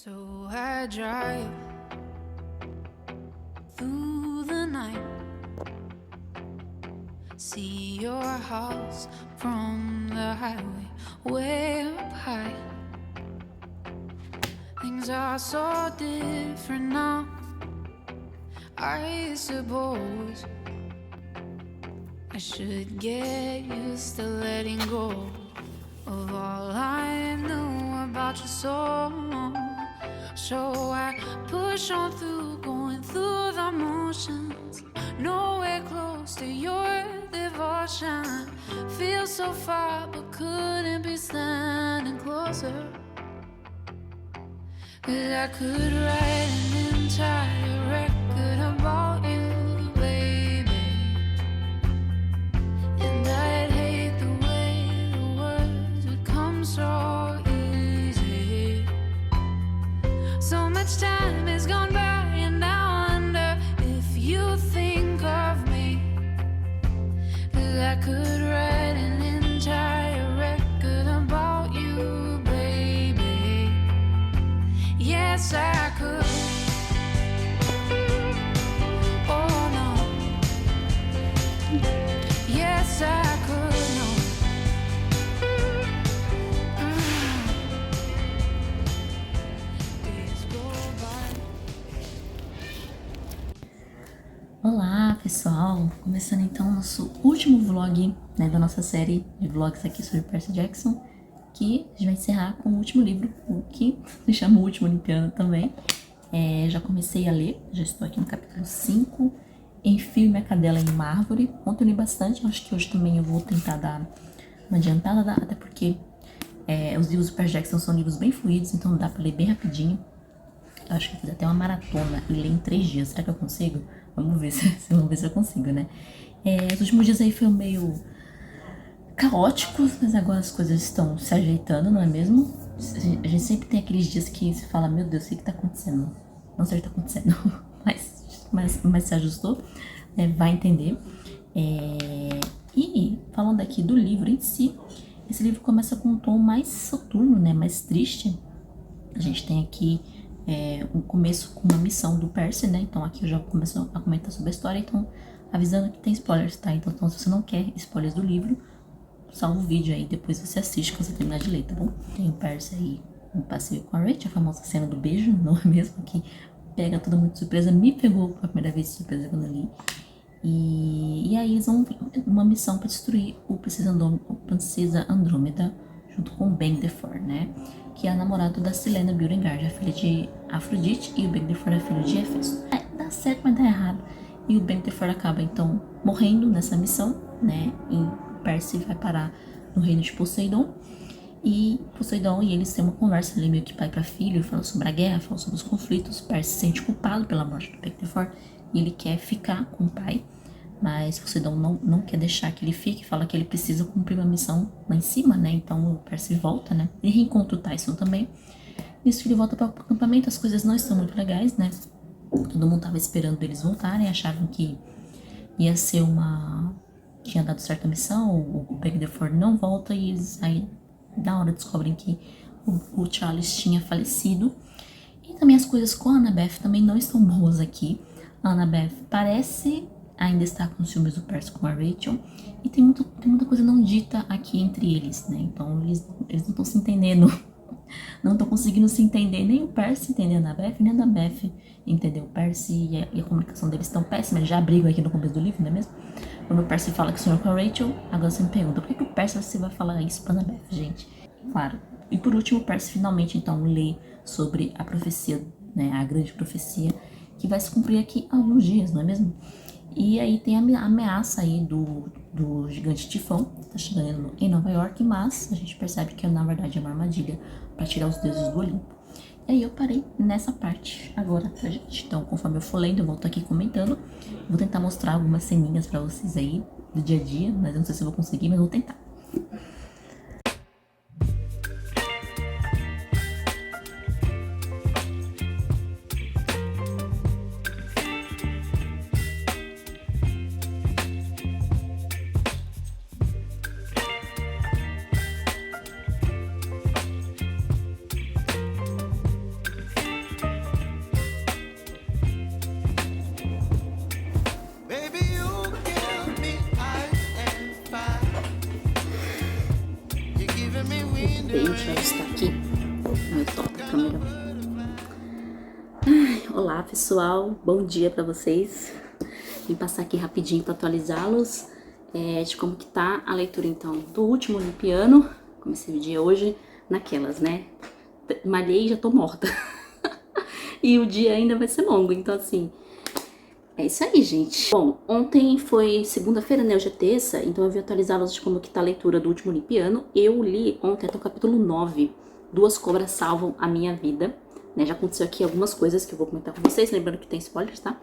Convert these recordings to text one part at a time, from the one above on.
So I drive through the night, see your house from the highway way up high. Things are so different now, I suppose. I should get used to letting go of all I knew about your soul. So I push on through, going through the motions, nowhere close to your devotion. Feel so far but couldn't be standing closer. 'Cause I could write an entire record about you, baby, and I'd hate the way the words would come so easy. So much time has gone by and I wonder if you think of me. 'Cause I could write an entire record about you, baby. Yes, I could. Oh no. Yes, I could. No. Days go by. Olá pessoal, começando então o nosso último vlog, né, da nossa série de vlogs aqui sobre Percy Jackson, que a gente vai encerrar com o último livro, o que me chama o último olimpiano também. Já comecei a ler, já estou aqui no capítulo 5, Enfio minha cadela em uma árvore. Ontem eu li bastante, acho que hoje também eu vou tentar dar uma adiantada, até porque os livros do Percy Jackson são livros bem fluidos, então dá pra ler bem rapidinho. Eu acho que eu fiz até uma maratona e ler em 3 dias, será que eu consigo? Vamos ver se eu consigo, né? Os últimos dias aí foram meio caóticos, mas agora as coisas estão se ajeitando, não é mesmo? A gente sempre tem aqueles dias que se fala, meu Deus, o que tá acontecendo? Não sei o que tá acontecendo, mas se ajustou, né? Vai entender. E falando aqui do livro em si, esse livro começa com um tom mais soturno, né? Mais triste. A gente tem aqui um começo com uma missão do Percy, né? Então aqui eu já começo a comentar sobre a história, então avisando que tem spoilers, tá? Então se você não quer spoilers do livro, salva o vídeo aí, depois você assiste quando você terminar de ler, tá bom? Tem o Percy aí no passeio com a Rachel, a famosa cena do beijo, não é mesmo? Que pega todo mundo de surpresa, me pegou pela primeira vez de surpresa quando eu li. E aí eles vão uma missão para destruir o Princesa Andrômeda junto com o Ben Deford, né? Que é a namorada da Silena Beauregard, a filha de Afrodite, e o Ben Deford é filho de Hefesto. Dá certo, mas dá errado. E o Ben Deford acaba então morrendo nessa missão, né? E Percy vai parar no reino de Poseidon. E Poseidon e eles têm uma conversa ali meio que pai para filho, falando sobre a guerra, falando sobre os conflitos. Percy se sente culpado pela morte do Ben Deford e ele quer ficar com o pai. Mas Poseidon não quer deixar que ele fique, fala que ele precisa cumprir uma missão lá em cima, né? Então o Percy volta, né? Ele reencontra o Tyson também. Nisso ele volta para o acampamento, as coisas não estão muito legais, né? Todo mundo tava esperando eles voltarem, achavam que ia ser tinha dado certa missão, o Ben Deford não volta e eles aí na hora descobrem que o Charles tinha falecido. E também as coisas com a Annabeth também não estão boas aqui. A Annabeth parece ainda estar com os ciúmes do Percy com a Rachel. E tem muita coisa não dita aqui entre eles, né? Então eles não estão se entendendo. Não estão conseguindo se entender. Nem o Percy entender a Annabeth, nem a Annabeth entender o Percy. E a comunicação deles estão péssima. Eles já brigam aqui no começo do livro, não é mesmo? Quando o Percy fala que sonhou com a Rachel, agora você me pergunta, por que o Percy vai falar isso pra Annabeth, gente? Claro. E por último, o Percy finalmente então lê sobre a profecia, né? A grande profecia, que vai se cumprir aqui há alguns dias, não é mesmo? E aí tem a ameaça aí do gigante Tifão, que tá chegando em Nova York, mas a gente percebe que na verdade é uma armadilha para tirar os deuses do Olimpo. E aí eu parei nessa parte agora pra gente. Então, conforme eu for lendo, eu volto aqui comentando. Vou tentar mostrar algumas ceninhas pra vocês aí do dia a dia, mas eu não sei se eu vou conseguir, mas eu vou tentar. câmera. Olá pessoal, bom dia pra vocês. Vim passar aqui rapidinho pra atualizá-los de como que tá a leitura então do último Olimpiano. Comecei o dia hoje naquelas, né? Malhei e já tô morta. E o dia ainda vai ser longo, então assim... É isso aí, gente. Bom, ontem foi segunda-feira, né? Hoje é terça, então eu vim atualizá-los de como que tá a leitura do último Olimpiano. Eu li ontem até o capítulo 9, Duas Cobras Salvam a Minha Vida. Né? Já aconteceu aqui algumas coisas que eu vou comentar com vocês, lembrando que tem spoilers, tá?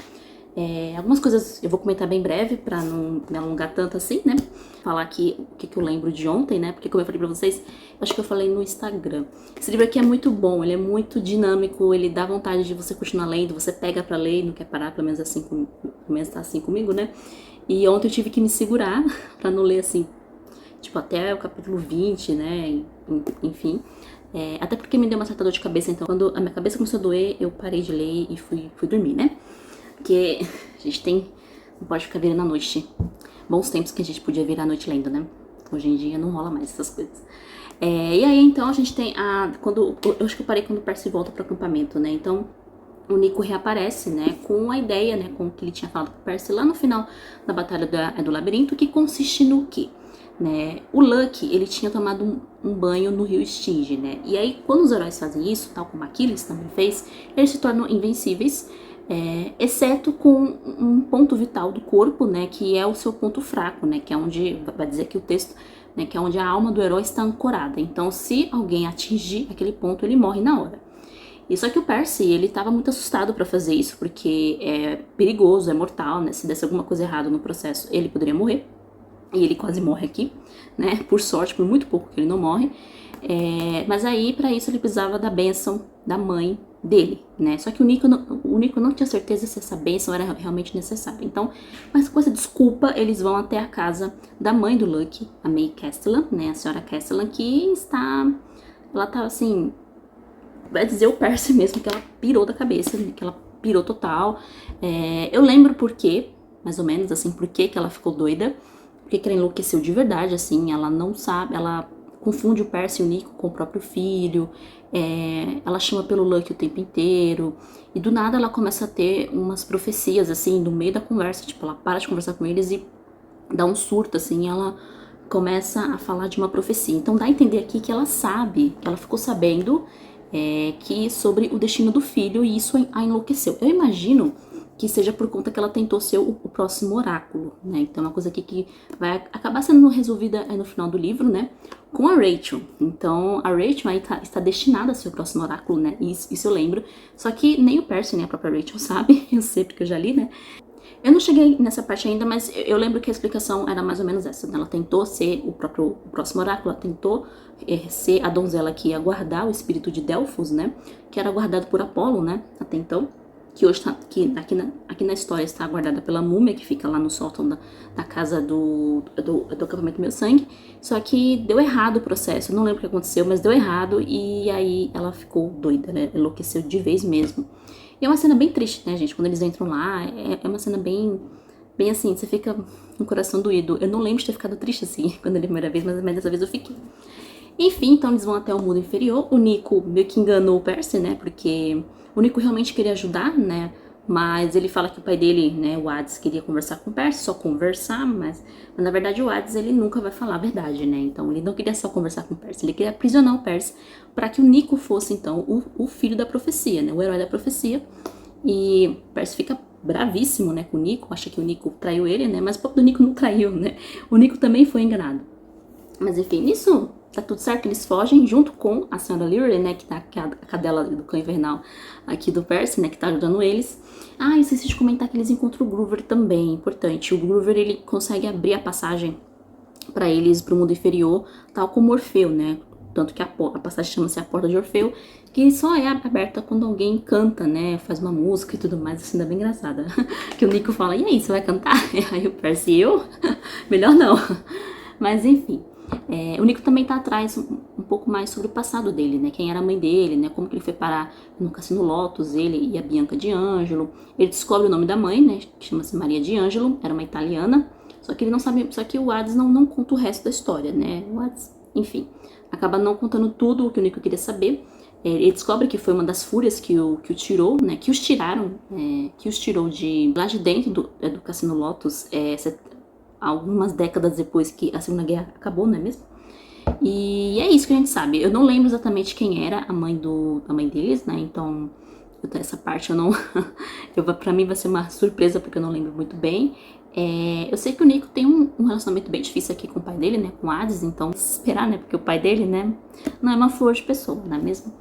Algumas coisas eu vou comentar bem breve, pra não me alongar tanto assim, né? Falar aqui o que eu lembro de ontem, né? Porque como eu falei pra vocês, acho que eu falei no Instagram. Esse livro aqui é muito bom, ele é muito dinâmico, ele dá vontade de você continuar lendo, você pega pra ler e não quer parar, pelo menos assim, pelo menos tá assim comigo, né? E ontem eu tive que me segurar pra não ler assim, tipo, até o capítulo 20, né? Enfim. Até porque me deu uma certa dor de cabeça, então quando a minha cabeça começou a doer, eu parei de ler e fui dormir, né? Porque a gente não pode ficar virando à noite. Bons tempos que a gente podia virar à noite lendo, né? Hoje em dia não rola mais essas coisas. E aí, então, a gente tem eu acho que eu parei quando o Percy volta pro acampamento, né? Então, o Nico reaparece, né? Com a ideia, né? Com o que ele tinha falado pro Percy lá no final da Batalha do Labirinto, que consiste no quê? Né? O Lucky, ele tinha tomado um banho no rio Stinge, né? E aí, quando os heróis fazem isso, tal como Aquiles também fez, eles se tornam invencíveis, exceto com um ponto vital do corpo, né, que é o seu ponto fraco, né, que é onde, vai dizer aqui o texto, né, que é onde a alma do herói está ancorada. Então, se alguém atingir aquele ponto, ele morre na hora. E só que o Percy, ele estava muito assustado para fazer isso, porque é perigoso, é mortal, né, se desse alguma coisa errada no processo, ele poderia morrer. E ele quase morre aqui, né, por sorte, por muito pouco que ele não morre. Mas aí, para isso, ele precisava da bênção da mãe dele, né? Só que o Nico não tinha certeza se essa bênção era realmente necessária. Então, mas com essa desculpa, eles vão até a casa da mãe do Lucky, a May Castellan, né? A senhora Castellan, que ela tá assim, vai dizer o Percy mesmo, que ela pirou da cabeça, né? Que ela pirou total. Eu lembro por quê, mais ou menos assim, por que ela ficou doida, porque ela enlouqueceu de verdade, assim, ela não sabe, ela confunde o Percy e o Nico com o próprio filho, ela chama pelo Lucky o tempo inteiro, e do nada ela começa a ter umas profecias, assim, no meio da conversa, tipo, ela para de conversar com eles e dá um surto, assim, ela começa a falar de uma profecia. Então dá a entender aqui que ela sabe, que ela ficou sabendo que sobre o destino do filho, e isso a enlouqueceu. Eu imagino que seja por conta que ela tentou ser o próximo oráculo, né? Então é uma coisa aqui que vai acabar sendo resolvida no final do livro, né? Com a Rachel. Então a Rachel aí está destinada a ser o próximo oráculo, né? Isso eu lembro. Só que nem o Percy nem a própria Rachel sabe, eu sei porque eu já li, né? Eu não cheguei nessa parte ainda, mas eu lembro que a explicação era mais ou menos essa, né? Ela tentou ser o próximo oráculo, ela tentou ser a donzela que ia guardar o espírito de Delfos, né? Que era guardado por Apolo, né? Até então. Que hoje tá aqui na história está guardada pela múmia, que fica lá no sótão da casa do acampamento Meu Sangue. Só que deu errado o processo, eu não lembro o que aconteceu, mas deu errado e aí ela ficou doida, né? Enlouqueceu de vez mesmo. E é uma cena bem triste, né, gente? Quando eles entram lá, é uma cena bem assim, você fica com o coração doído. Eu não lembro de ter ficado triste assim, quando ele primeira vez, mas dessa vez eu fiquei. Enfim, então eles vão até o mundo inferior. O Nico meio que enganou o Percy, né? Porque o Nico realmente queria ajudar, né? Mas ele fala que o pai dele, né, o Hades, queria conversar com o Percy, só conversar, mas na verdade o Hades, ele nunca vai falar a verdade, né? Então ele não queria só conversar com o Percy, ele queria aprisionar o Percy para que o Nico fosse, então, o filho da profecia, né? O herói da profecia. E o Percy fica bravíssimo, né, com o Nico, acha que o Nico traiu ele, né? Mas o próprio Nico não traiu, né? O Nico também foi enganado. Mas enfim, nisso tá tudo certo, eles fogem junto com a senhora Lyra, né, que tá a cadela do cão invernal aqui do Percy, né, que tá ajudando eles. Ah, e esqueci de comentar que eles encontram o Groover também, importante. O Groover, ele consegue abrir a passagem pra eles pro mundo inferior, tal como Orfeu, né, tanto que a passagem chama-se a Porta de Orfeu, que só é aberta quando alguém canta, né, faz uma música e tudo mais, assim, ainda bem engraçada. Que o Nico fala, e aí, você vai cantar? E aí o Percy, eu? Melhor não. Mas enfim. O Nico também tá atrás um pouco mais sobre o passado dele, né? Quem era a mãe dele, né? Como que ele foi parar no Cassino Lotus, ele e a Bianca de Angelo. Ele descobre o nome da mãe, né? Que chama-se Maria de Angelo, era uma italiana. Só que ele não sabe, só que o Hades não conta o resto da história, né? O Hades, enfim, acaba não contando tudo o que o Nico queria saber. Ele descobre que foi uma das fúrias que o tirou, né? Que os tiraram, que os tirou de lá de dentro do Cassino Lotus, algumas décadas depois que a Segunda Guerra acabou, não é mesmo? E é isso que a gente sabe. Eu não lembro exatamente quem era a mãe deles, né? Então, essa parte eu não. Pra mim vai ser uma surpresa porque eu não lembro muito bem. Eu sei que o Nico tem um relacionamento bem difícil aqui com o pai dele, né? Com o Hades, então esperar, né? Porque o pai dele, né? Não é uma flor de pessoa, não é mesmo?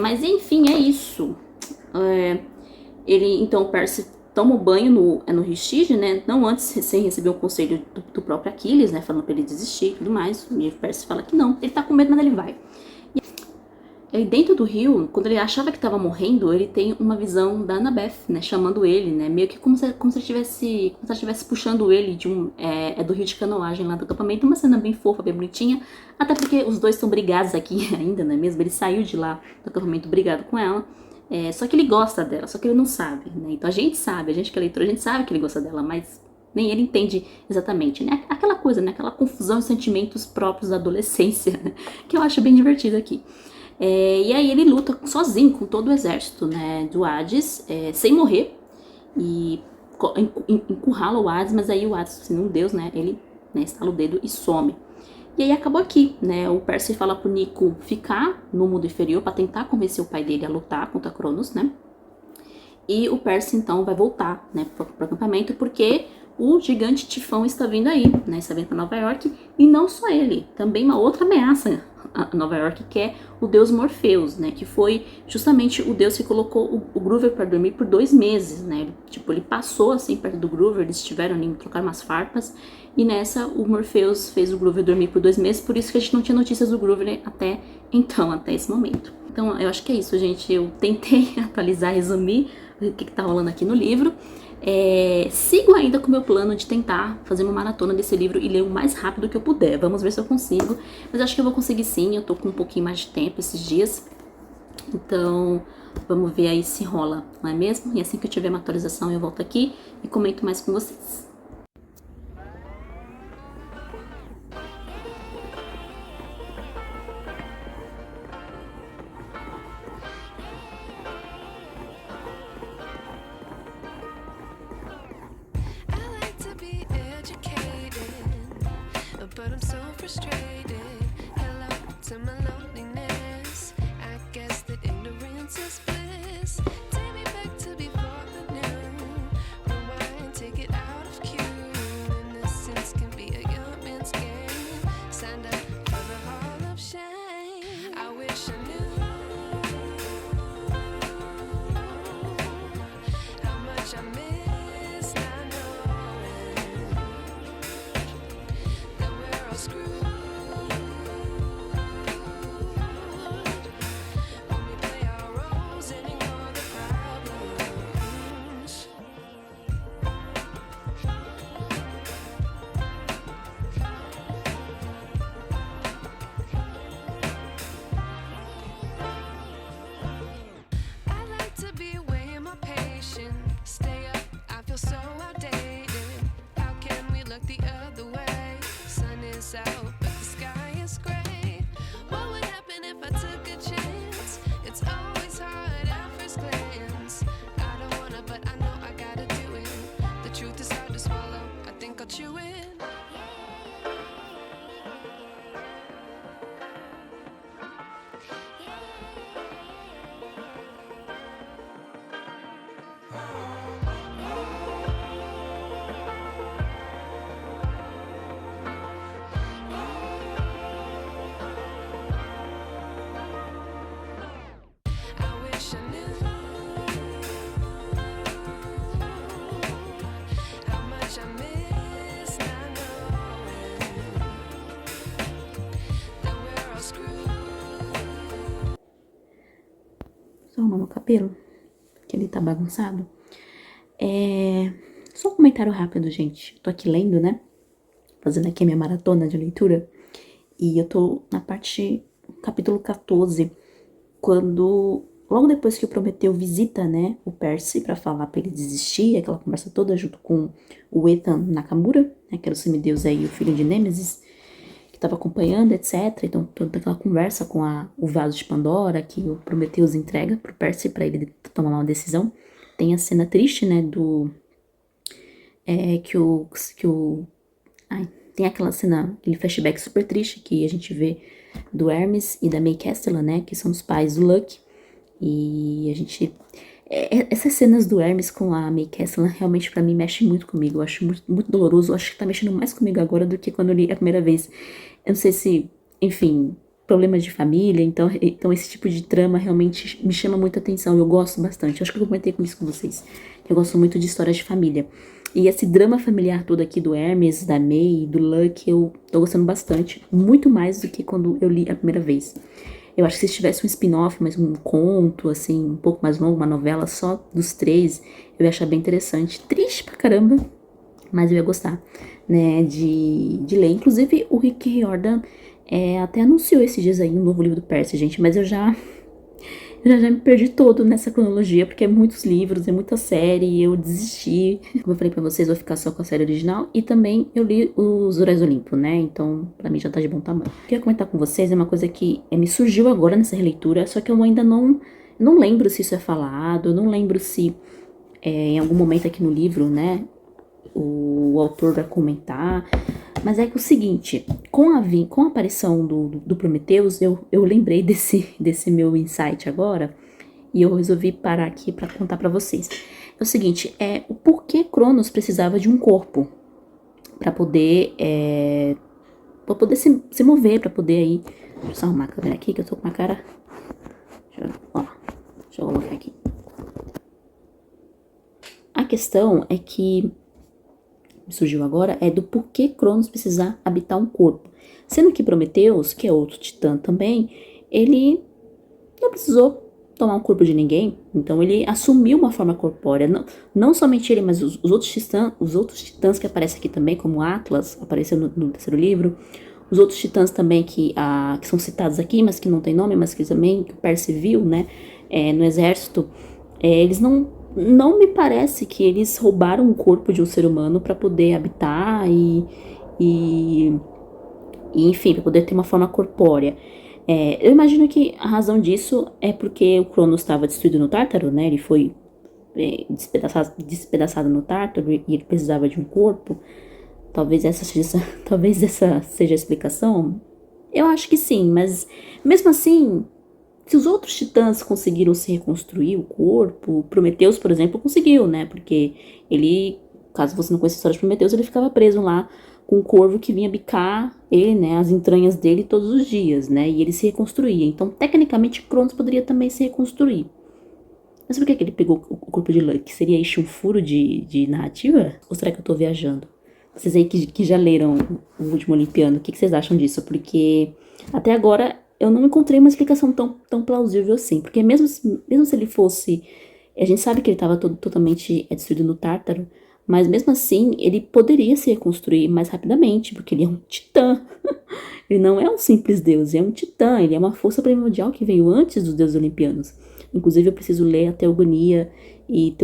Mas enfim, é isso. Então, o Percy toma o banho no Rio Stygia, né? Não antes, sem receber o conselho do próprio Aquiles, né? Falando pra ele desistir e tudo mais. E o Percy fala que não. Ele tá com medo, mas ele vai. E aí, dentro do rio, quando ele achava que tava morrendo, ele tem uma visão da Annabeth, né? Chamando ele, né? Meio que como se ela estivesse puxando ele do rio de canoagem lá do acampamento. Uma cena bem fofa, bem bonitinha. Até porque os dois estão brigados aqui ainda, não é mesmo? Ele saiu de lá do acampamento brigado com ela. Só que ele gosta dela, só que ele não sabe, né? Então a gente que é leitor, a gente sabe que ele gosta dela, mas nem ele entende exatamente, né? Aquela coisa, né? Aquela confusão de sentimentos próprios da adolescência, né? Que eu acho bem divertido aqui. E aí ele luta sozinho com todo o exército, né? Do Hades, sem morrer, e encurrala o Hades, mas aí o Hades, sendo um deus, né? Ele, né, estala o dedo e some. E aí acabou aqui, né? O Percy fala pro Nico ficar no mundo inferior para tentar convencer o pai dele a lutar contra Cronos, né? E o Percy então vai voltar, né, pro acampamento porque o gigante Tifão está vindo aí, né? Está vindo para Nova York, e não só ele, também uma outra ameaça a Nova York, que é o deus Morpheus, né? Que foi justamente o deus que colocou o Groover para dormir por 2 meses, né? Ele passou assim perto do Groover, eles estiveram ali, trocaram umas farpas, e nessa o Morpheus fez o Groover dormir por 2 meses, por isso que a gente não tinha notícias do Groover até esse momento. Então eu acho que é isso, gente. Eu tentei atualizar, resumir o que tá rolando aqui no livro. Sigo ainda com o meu plano de tentar fazer uma maratona desse livro e ler o mais rápido que eu puder. Vamos ver se eu consigo. Mas acho que eu vou conseguir sim. Eu tô com um pouquinho mais de tempo esses dias. Então, vamos ver aí se rola, não é mesmo? E assim que eu tiver uma atualização, eu volto aqui e comento mais com vocês. But I'm so frustrated. Hello to my loneliness. I guess that ignorance is bliss. Take me back to before the new. Rewind, take it out of cue. Innocence can be a young man's game. Signed up for the hall of shame. I wish I knew how much I miss not knowing that we're all screwed. When we play our roles and ignore the problems. I like to be away in my patience. Stay up, I feel so outdated. How can we look the other way? Sun is out, but the sky is gray. What would happen if I took a chance? It's always hard at first glance. I don't wanna, but I know I gotta do it. The truth is hard to swallow, I think I'll chew it. I wish I knew how much I miss not knowing that we're all screwed. Só arrumar meu cabelo, que ele tá bagunçado. Só um comentário rápido, gente. Tô aqui lendo, né? Fazendo aqui a minha maratona de leitura. E eu tô na parte, capítulo 14, quando, logo depois que o Prometeu visita, né, o Percy pra falar pra ele desistir, aquela conversa toda junto com o Ethan Nakamura, né, que era o semideus aí, o filho de Nêmesis, que estava acompanhando, etc. Então, toda aquela conversa com o vaso de Pandora, que o Prometheus entrega pro Percy pra ele tomar uma decisão. Tem a cena triste, né, tem aquela cena, aquele flashback super triste que a gente vê do Hermes e da May Castellan, né, que são os pais do Luck. E a gente... essas cenas do Hermes com a May Castellan realmente pra mim mexe muito comigo. Eu acho muito, muito doloroso. Eu acho que tá mexendo mais comigo agora do que quando eu li a primeira vez. Eu não sei se, enfim, problemas de família. Então esse tipo de trama realmente me chama muita atenção. Eu gosto bastante. Eu acho que eu comentei com isso com vocês. Eu gosto muito de histórias de família. E esse drama familiar todo aqui do Hermes, da May, do Luck, eu tô gostando bastante. Muito mais do que quando eu li a primeira vez. Eu acho que se tivesse um spin-off, mas um conto, assim, um pouco mais longo, uma novela só dos três, eu ia achar bem interessante. Triste pra caramba, mas eu ia gostar, né, de ler. Inclusive, o Rick Riordan até anunciou esses dias aí um novo livro do Percy, gente, mas eu já me perdi todo nessa cronologia, porque é muitos livros, é muita série, e eu desisti. Como eu falei pra vocês, eu vou ficar só com a série original. E também eu li os Heróis do Olimpo, né? Então, pra mim já tá de bom tamanho. O que eu ia comentar com vocês é uma coisa que me surgiu agora nessa releitura, só que eu ainda não lembro se isso é falado, eu não lembro se em algum momento aqui no livro, né, o autor vai comentar. Mas é que o seguinte, com a aparição do Prometheus, eu lembrei desse meu insight agora, e eu resolvi parar aqui pra contar pra vocês. É o seguinte, o porquê Cronos precisava de um corpo pra poder se mover, pra poder aí... Deixa eu só arrumar a câmera aqui, que eu tô com uma cara... Deixa eu colocar aqui. A questão é que surgiu agora do porquê Cronos precisar habitar um corpo. Sendo que Prometheus, que é outro titã também, ele não precisou tomar um corpo de ninguém, então ele assumiu uma forma corpórea. Não somente ele, mas os outros titãs que aparecem aqui também, como Atlas, apareceu no terceiro livro, os outros titãs também que são citados aqui, mas que não tem nome, mas que também que o Percy viu, né, no exército, eles não me parece que eles roubaram o corpo de um ser humano para poder habitar e enfim, para poder ter uma forma corpórea. Eu imagino que a razão disso é porque o Cronos estava destruído no Tártaro, né? Ele foi despedaçado no Tártaro e ele precisava de um corpo. Talvez essa seja a explicação. Eu acho que sim, mas mesmo assim, se os outros titãs conseguiram se reconstruir o corpo, Prometheus, por exemplo, conseguiu, né? Porque ele, caso você não conheça a história de Prometheus, ele ficava preso lá com um corvo que vinha bicar ele, né? As entranhas dele todos os dias, né? E ele se reconstruía. Então, tecnicamente, Cronos poderia também se reconstruir. Mas por que ele pegou o corpo de Luck? Seria isso um furo de narrativa? Ou será que eu tô viajando? Vocês aí que já leram o Último Olimpiano, o que vocês acham disso? Porque até agora eu não encontrei uma explicação tão plausível assim. Porque mesmo se ele fosse... A gente sabe que ele estava totalmente destruído no Tártaro, mas mesmo assim ele poderia se reconstruir mais rapidamente, porque ele é um titã. Ele não é um simples deus, ele é um titã, ele é uma força primordial que veio antes dos deuses olimpianos. Inclusive eu preciso ler a teogonia e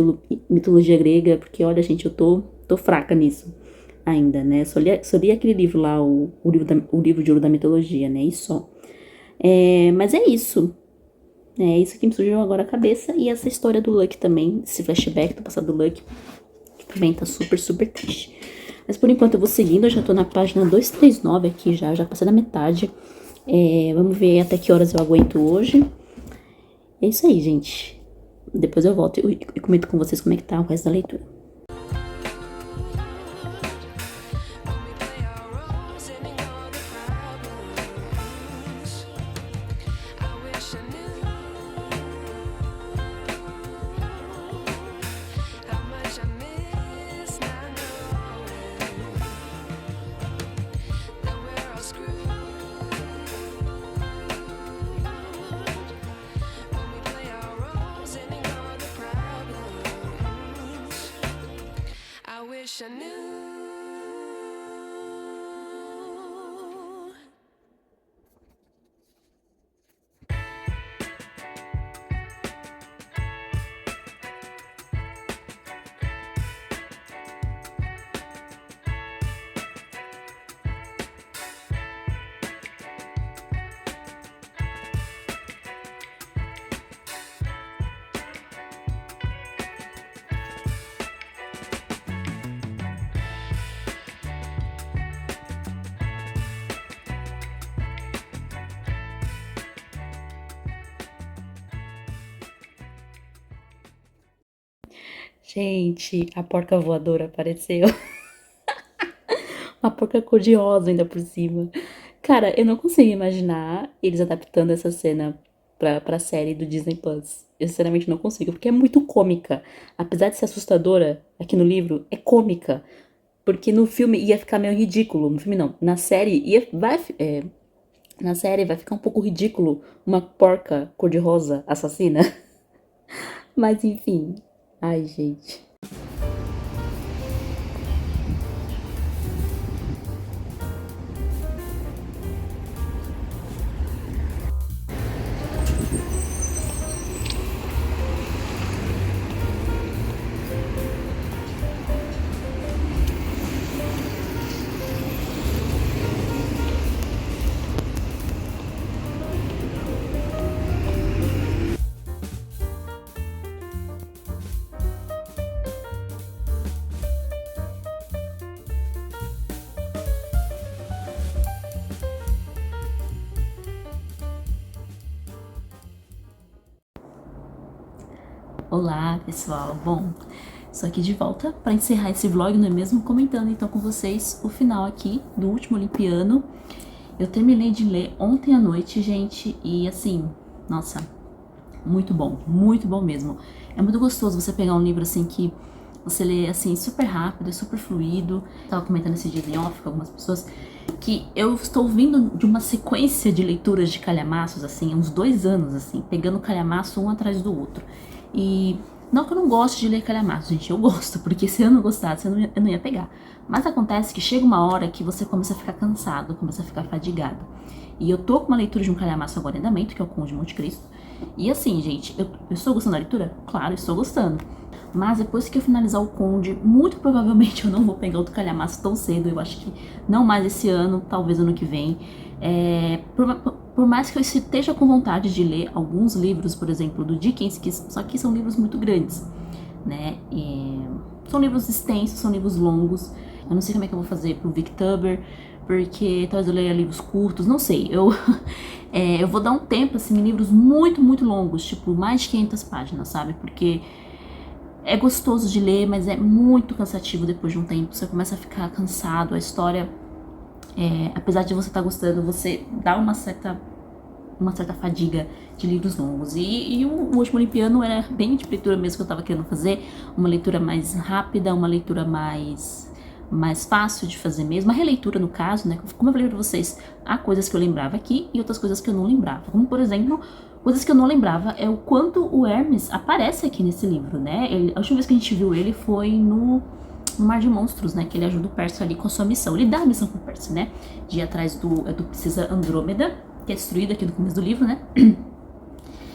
mitologia grega, porque olha gente, eu tô fraca nisso ainda, né? Só li aquele livro lá, o livro de ouro da mitologia, né? E só. Mas é isso. É isso que me surgiu agora a cabeça. E essa história do Luck também, esse flashback do passado do Luck, que também tá super, super triste. Mas por enquanto eu vou seguindo, eu já tô na página 239 aqui já passei da metade. Vamos ver até que horas eu aguento hoje. É isso aí, gente. Depois eu volto e comento com vocês como é que tá o resto da leitura. Wish I knew. Gente, a porca voadora apareceu. Uma porca cor-de-rosa ainda por cima. Cara, eu não consigo imaginar eles adaptando essa cena pra série do Disney Plus. Eu sinceramente não consigo, porque é muito cômica. Apesar de ser assustadora, aqui no livro, é cômica. Porque no filme ia ficar meio ridículo. No filme não. Na série na série vai ficar um pouco ridículo uma porca cor-de-rosa assassina. Mas enfim. Ai, gente. Olá, pessoal. Bom, estou aqui de volta para encerrar esse vlog, não é mesmo? Comentando então com vocês o final aqui do último Olimpiano. Eu terminei de ler ontem à noite, gente, e assim, nossa, muito bom mesmo. É muito gostoso você pegar um livro assim que você lê assim super rápido, super fluido. Tava comentando esse dia em off com algumas pessoas que eu estou vindo de uma sequência de leituras de calhamaços, assim, uns 2 anos, assim, pegando calhamaço um atrás do outro. E não que eu não goste de ler calhamaço, gente, eu gosto, porque se eu não gostasse, eu não ia pegar. Mas acontece que chega uma hora que você começa a ficar cansado, começa a ficar fadigado. E eu tô com uma leitura de um calhamaço agora em andamento, que é o Conde de Monte Cristo. E assim, gente, eu estou gostando da leitura? Claro, estou gostando. Mas depois que eu finalizar o Conde, muito provavelmente eu não vou pegar outro calhamaço tão cedo. Eu acho que não mais esse ano, talvez ano que vem. Por mais que eu esteja com vontade de ler alguns livros, por exemplo, do Dickens, só que são livros muito grandes, né? São livros extensos, são livros longos. Eu não sei como é que eu vou fazer pro Victuber, porque talvez eu leia livros curtos, não sei. Eu vou dar um tempo, assim, em livros muito longos, tipo mais de 500 páginas, sabe? Porque é gostoso de ler, mas é muito cansativo depois de um tempo. Você começa a ficar cansado, a história, apesar de você estar gostando, você dá uma certa fadiga de livros longos. E o último Olimpiano era bem de leitura mesmo que eu tava querendo fazer, uma leitura mais rápida, uma leitura mais fácil de fazer mesmo, uma releitura no caso, né? Como eu falei pra vocês, há coisas que eu lembrava aqui e outras coisas que eu não lembrava. Como, por exemplo, coisas que eu não lembrava é o quanto o Hermes aparece aqui nesse livro, né? A última vez que a gente viu ele foi no Mar de Monstros, né? Que ele ajuda o Percy ali com a sua missão. Ele dá a missão pro Percy, né? De ir atrás do Princesa Andrômeda, que é destruída aqui no começo do livro, né?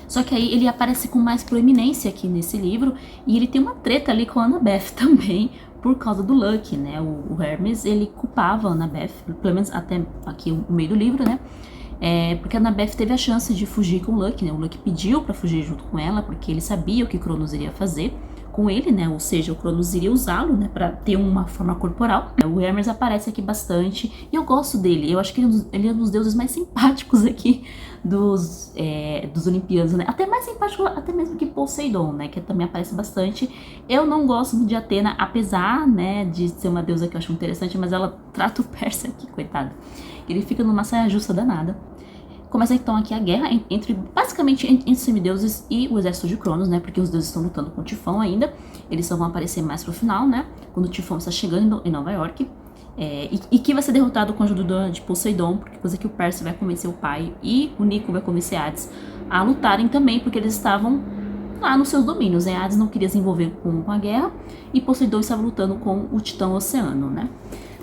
Só que aí ele aparece com mais proeminência aqui nesse livro e ele tem uma treta ali com a Annabeth também, por causa do Lucky, né? O Hermes, ele culpava a Annabeth, pelo menos até aqui o meio do livro, né? Porque a Annabeth teve a chance de fugir com o Lucky, né? O Lucky pediu pra fugir junto com ela, porque ele sabia o que Cronos iria fazer com ele, né? Ou seja, o Cronos iria usá-lo, né? Pra ter uma forma corporal. O Hermes aparece aqui bastante e eu gosto dele. Eu acho que ele é um dos deuses mais simpáticos aqui dos Olimpianos, né? Até mais simpático, até mesmo que Poseidon, né? Que também aparece bastante. Eu não gosto muito de Atena, apesar, né, de ser uma deusa que eu acho interessante, mas ela trata o Percy aqui, coitado. Ele fica numa saia justa danada. Começa então aqui a guerra basicamente entre os semideuses e o exército de Cronos, né? Porque os deuses estão lutando com o Tifão ainda. Eles só vão aparecer mais pro final, né? Quando o Tifão está chegando em Nova York. E que vai ser derrotado com a ajuda de Poseidon, porque coisa que o Percy vai convencer o pai e o Nico vai convencer Hades a lutarem também, porque eles estavam lá nos seus domínios, né? Hades não queria se envolver com a guerra e Poseidon estava lutando com o Titã Oceano, né?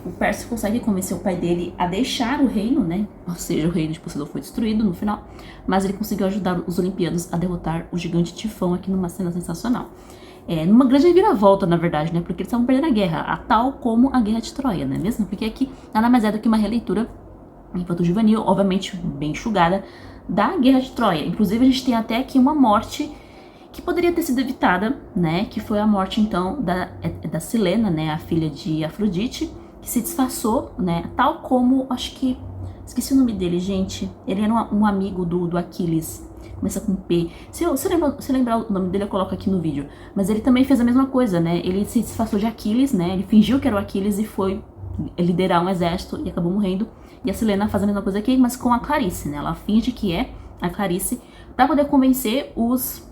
O Percy consegue convencer o pai dele a deixar o reino, né? Ou seja, o reino de Poseidon foi destruído no final, mas ele conseguiu ajudar os Olimpianos a derrotar o gigante Tifão aqui numa cena sensacional. Numa grande reviravolta, na verdade, né? Porque eles estavam perdendo a guerra, a tal como a Guerra de Troia, não é mesmo? Porque aqui nada mais é do que uma releitura infanto-juvenil, obviamente bem enxugada, da Guerra de Troia. Inclusive, a gente tem até aqui uma morte que poderia ter sido evitada, né? Que foi a morte, então, da Silena, né? A filha de Afrodite, que se disfarçou, né? Tal como, acho que... Esqueci o nome dele, gente. Ele era um amigo do Aquiles. começa com P. Se lembrar o nome dele, eu coloco aqui no vídeo. Mas ele também fez a mesma coisa, né? Ele se disfarçou de Aquiles, né? Ele fingiu que era o Aquiles e foi liderar um exército e acabou morrendo. E a Celaena faz a mesma coisa aqui, mas com a Clarice, né? Ela finge que é a Clarice pra poder convencer os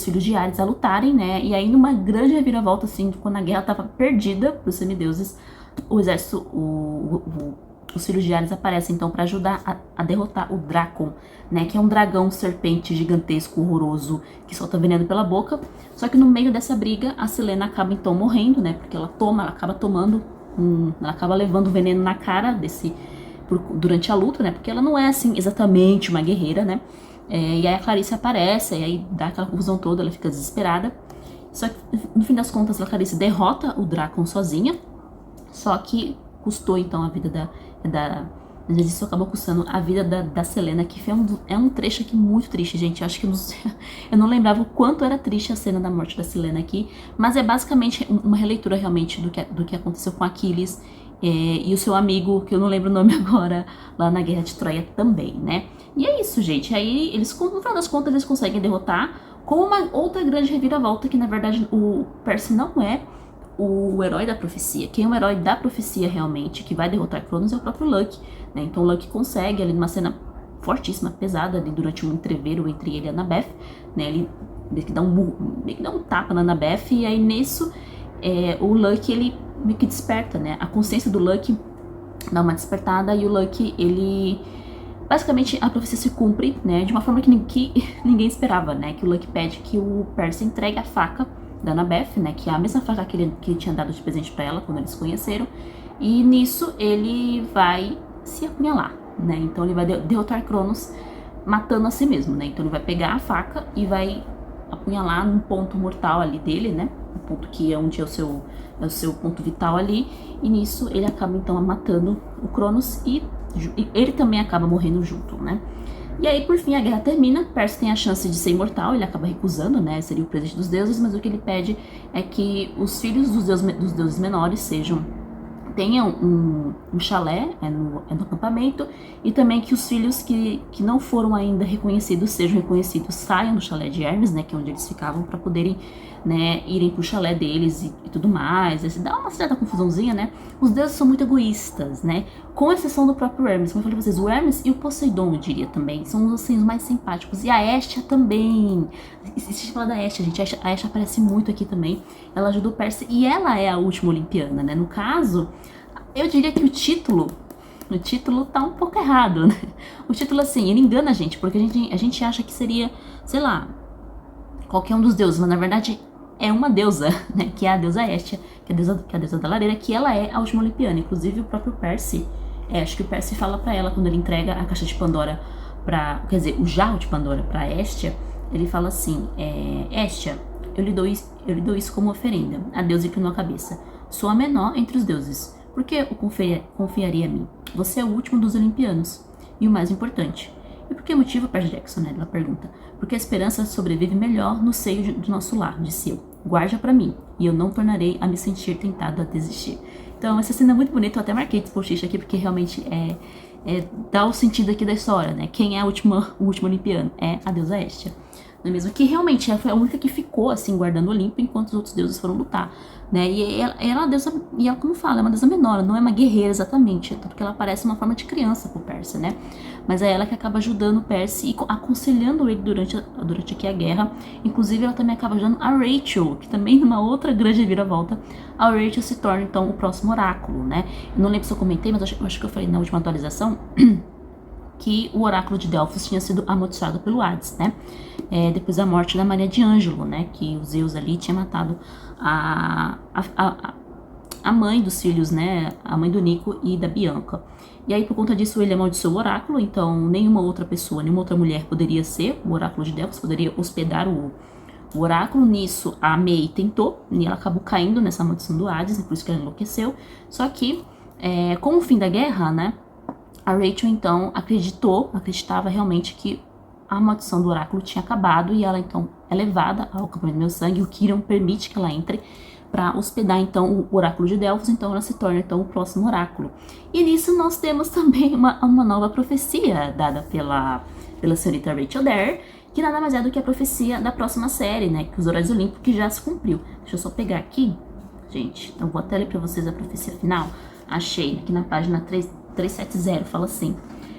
filhos de Ares a lutarem, né? E aí, numa grande reviravolta, assim, quando a guerra tava perdida pros semideuses, o exército, os filhos de Ares aparecem, então, pra ajudar a derrotar o Drakon, né? Que é um dragão serpente gigantesco, horroroso, que solta veneno pela boca. Só que no meio dessa briga, a Celaena acaba, então, morrendo, né? Porque ela acaba tomando, ela acaba levando veneno na cara durante a luta, né? Porque ela não é, assim, exatamente uma guerreira, né? E aí a Clarice aparece, e aí dá aquela confusão toda, ela fica desesperada. Só que, no fim das contas, a Clarice derrota o Drakon sozinha. Só que custou, então, a vida às vezes isso acabou custando a vida da Celaena, que é um trecho aqui muito triste, gente. Eu acho que eu não lembrava o quanto era triste a cena da morte da Celaena aqui. Mas é basicamente uma releitura, realmente, do que aconteceu com Aquiles e o seu amigo, que eu não lembro o nome agora, lá na Guerra de Troia também, né? E é isso, gente. Aí, no final das contas, eles conseguem derrotar com uma outra grande reviravolta, que na verdade o Percy não é o herói da profecia. Quem é o herói da profecia realmente, que vai derrotar Cronos, é o próprio Lucky, né? Então o Lucky consegue, ali numa cena fortíssima, pesada, ali durante um entreveiro entre ele e a Annabeth, né? Ele meio que dá um tapa na Annabeth, e aí nisso o Lucky, ele meio que desperta, né? A consciência do Lucky dá uma despertada, e o Lucky, ele... Basicamente, a profecia se cumpre, né, de uma forma que ninguém esperava, né, que o Lucky pede que o Percy entregue a faca da Annabeth, né, que é a mesma faca que ele tinha dado de presente pra ela quando eles se conheceram, e nisso ele vai se apunhalar, né, então ele vai derrotar Cronos matando a si mesmo, né, então ele vai pegar a faca e vai apunhalar num ponto mortal ali dele, né, um ponto que é onde é o seu ponto vital ali, e nisso ele acaba então matando o Cronos e ele também acaba morrendo junto, né? E aí, por fim, a guerra termina. Percy tem a chance de ser imortal, ele acaba recusando, né? Seria o presente dos deuses, mas o que ele pede é que os filhos dos deuses menores tenham um chalé no acampamento, e também que os filhos que não foram ainda reconhecidos sejam reconhecidos, saiam do chalé de Hermes, né? Que é onde eles ficavam, para poderem, né, irem pro chalé deles e tudo mais. Assim, dá uma certa confusãozinha, né? Os deuses são muito egoístas, né? Com exceção do próprio Hermes. Como eu falei pra vocês, o Hermes e o Poseidon, eu diria também, são os mais simpáticos. E a Hestia também. Esqueci de falar da Hestia, gente. A Hestia aparece muito aqui também. Ela ajuda o Percy e ela é a última Olimpiana, né? No caso, eu diria que o título tá um pouco errado, né? O título, assim, ele engana a gente, porque a gente acha que seria, sei lá, qualquer um dos deuses, mas na verdade é uma deusa, né? Que é a deusa Hestia, que é a deusa da lareira, que ela é a última Olimpiana. Inclusive o próprio Percy, acho que o Percy fala pra ela, quando ele entrega a caixa de Pandora quer dizer, o jarro de Pandora pra Hestia, ele fala assim, Hestia, eu lhe dou isso como oferenda. A deusa inclinou a cabeça. Sou a menor entre os deuses. Por que o confiaria a mim? Você é o último dos olimpianos. E o mais importante. E por que motivo, Percy Jackson, né? Ela pergunta. Porque a esperança sobrevive melhor no seio do nosso lar, disse eu. Guarde-a pra mim, e eu não tornarei a me sentir tentado a desistir. Então, essa cena é muito bonita, eu até marquei esse post aqui, porque realmente dá o sentido aqui da história, né? Quem é o último olimpiano? É a deusa Hestia. Não é mesmo? Que realmente ela foi a única que ficou, assim, guardando o Olimpo, enquanto os outros deuses foram lutar, né? E ela, deusa, e ela, como fala, é uma deusa menor, não é uma guerreira exatamente, tanto que ela parece uma forma de criança pro Percy, né? Mas é ela que acaba ajudando o Percy e aconselhando ele durante aqui a guerra. Inclusive, ela também acaba ajudando a Rachel, que também, numa outra grande viravolta, a Rachel se torna, então, o próximo oráculo, né? Eu não lembro se eu comentei, mas eu acho que eu falei na última atualização que o oráculo de Delfos tinha sido amaldiçoado pelo Hades, né? Depois da morte da Maria de Ângelo, né? Que o Zeus ali tinha matado a mãe dos filhos, né? A mãe do Nico e da Bianca. E aí, por conta disso, ele amaldiçoou o oráculo, então nenhuma outra pessoa, nenhuma outra mulher poderia ser o oráculo de Delfos, poderia hospedar o oráculo. Nisso, a May tentou, e ela acabou caindo nessa maldição do Hades, por isso que ela enlouqueceu. Só que, com o fim da guerra, né? A Rachel, então, acreditava realmente que a maldição do oráculo tinha acabado, e ela, então, é levada ao acampamento do meu sangue. O Quirion permite que ela entre para hospedar, então, o oráculo de Delfos. Então, ela se torna, então, o próximo oráculo. E nisso nós temos também uma nova profecia dada pela senhorita Rachel Dare, que nada mais é do que a profecia da próxima série, né, que os Horários Olímpicos, que já se cumpriu. Deixa eu só pegar aqui, gente, então vou até ler pra vocês a profecia final. Achei aqui na página 370, fala assim,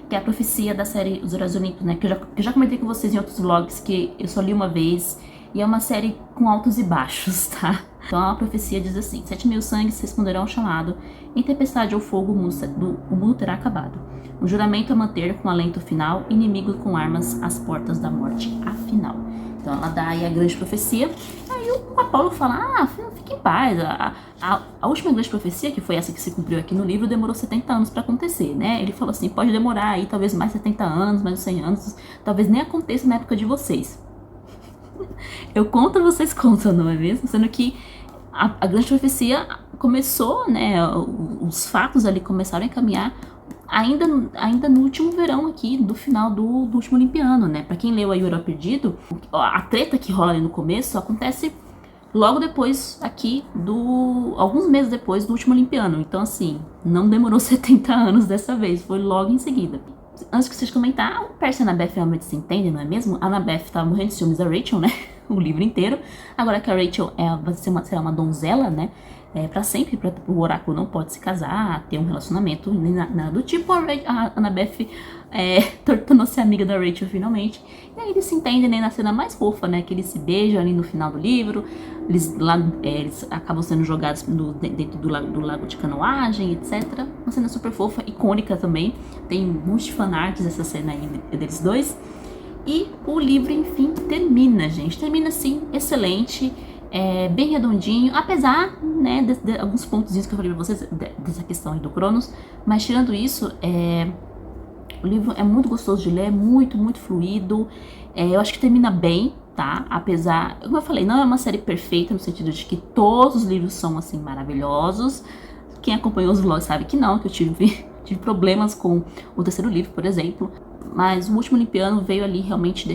que é a profecia da série Os Horários Olímpicos, né, que eu já comentei com vocês em outros vlogs, que eu só li uma vez, e é uma série com altos e baixos, tá? Então a profecia diz assim: 7.000 sangues responderão ao chamado, em tempestade ou fogo o mundo terá acabado. Um juramento a manter com alento final, inimigo com armas às portas da morte afinal. Então ela dá aí a grande profecia. Aí o Apolo fala, fique em paz. A última grande profecia, que foi essa que se cumpriu aqui no livro, demorou 70 anos para acontecer, né? Ele falou assim, pode demorar aí talvez mais 70 anos, mais 100 anos, talvez nem aconteça na época de vocês. Eu conto, vocês contam, não é mesmo? Sendo que a grande profecia começou, né? Os fatos ali começaram a encaminhar ainda no último verão aqui, do final do último Olimpiano, né? Pra quem leu aí O Herói Perdido, a treta que rola ali no começo acontece logo depois aqui alguns meses depois do último Olimpiano. Então, assim, não demorou 70 anos dessa vez, foi logo em seguida. Antes que vocês comentar, o Percy e a Annabeth realmente se entendem, não é mesmo? A Annabeth tá morrendo de ciúmes da Rachel, né? O livro inteiro. Agora que a Rachel será uma donzela, né? Pra sempre, o oráculo não pode se casar, ter um relacionamento, nem nada do tipo. A Annabeth tornou-se amiga da Rachel finalmente. E aí eles se entendem, né, na cena mais fofa, né? Que eles se beijam ali no final do livro. Eles acabam sendo jogados dentro do lago de canoagem, etc. Uma cena super fofa, icônica também. Tem um monte de fanarts essa cena aí deles dois. E o livro, enfim, termina, gente. Termina, assim, excelente. Bem redondinho, apesar, né, de alguns pontos que eu falei pra vocês, dessa questão aí do Cronos, mas tirando isso, o livro é muito gostoso de ler, muito, muito fluido, eu acho que termina bem, tá, apesar, como eu falei, não é uma série perfeita, no sentido de que todos os livros são, assim, maravilhosos. Quem acompanhou os vlogs sabe que não, que eu tive problemas com o terceiro livro, por exemplo, mas o último Olimpiano veio ali, realmente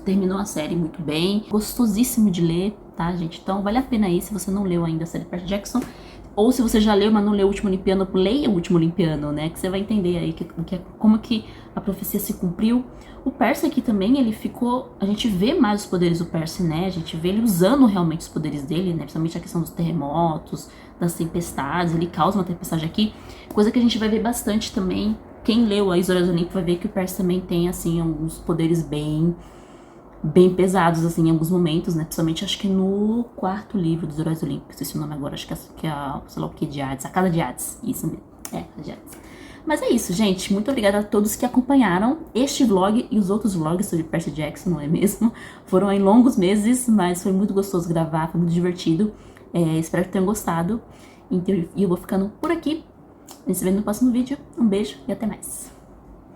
terminou a série muito bem, gostosíssimo de ler, tá, gente? Então vale a pena aí, se você não leu ainda a série Percy Jackson, ou se você já leu, mas não leu o último Olimpiano, leia o último Olimpiano, né? Que você vai entender aí como que a profecia se cumpriu. O Percy aqui também, ele ficou... A gente vê mais os poderes do Percy, né? A gente vê ele usando realmente os poderes dele, né? Principalmente a questão dos terremotos, das tempestades. Ele causa uma tempestade aqui, coisa que a gente vai ver bastante também. Quem leu a Os Horários Olímpicos vai ver que o Percy também tem, assim, alguns poderes bem pesados, assim, em alguns momentos, né? Principalmente, acho que no quarto livro dos Heróis Olímpicos, esse nome agora, acho que é a, sei lá o que, de Hades, a Casa de Hades, isso mesmo, a de Hades. Mas é isso, gente, muito obrigada a todos que acompanharam este vlog e os outros vlogs sobre Percy Jackson, não é mesmo? Foram aí longos meses, mas foi muito gostoso gravar, foi muito divertido, espero que tenham gostado, e eu vou ficando por aqui, a gente se vê no próximo vídeo, um beijo e até mais.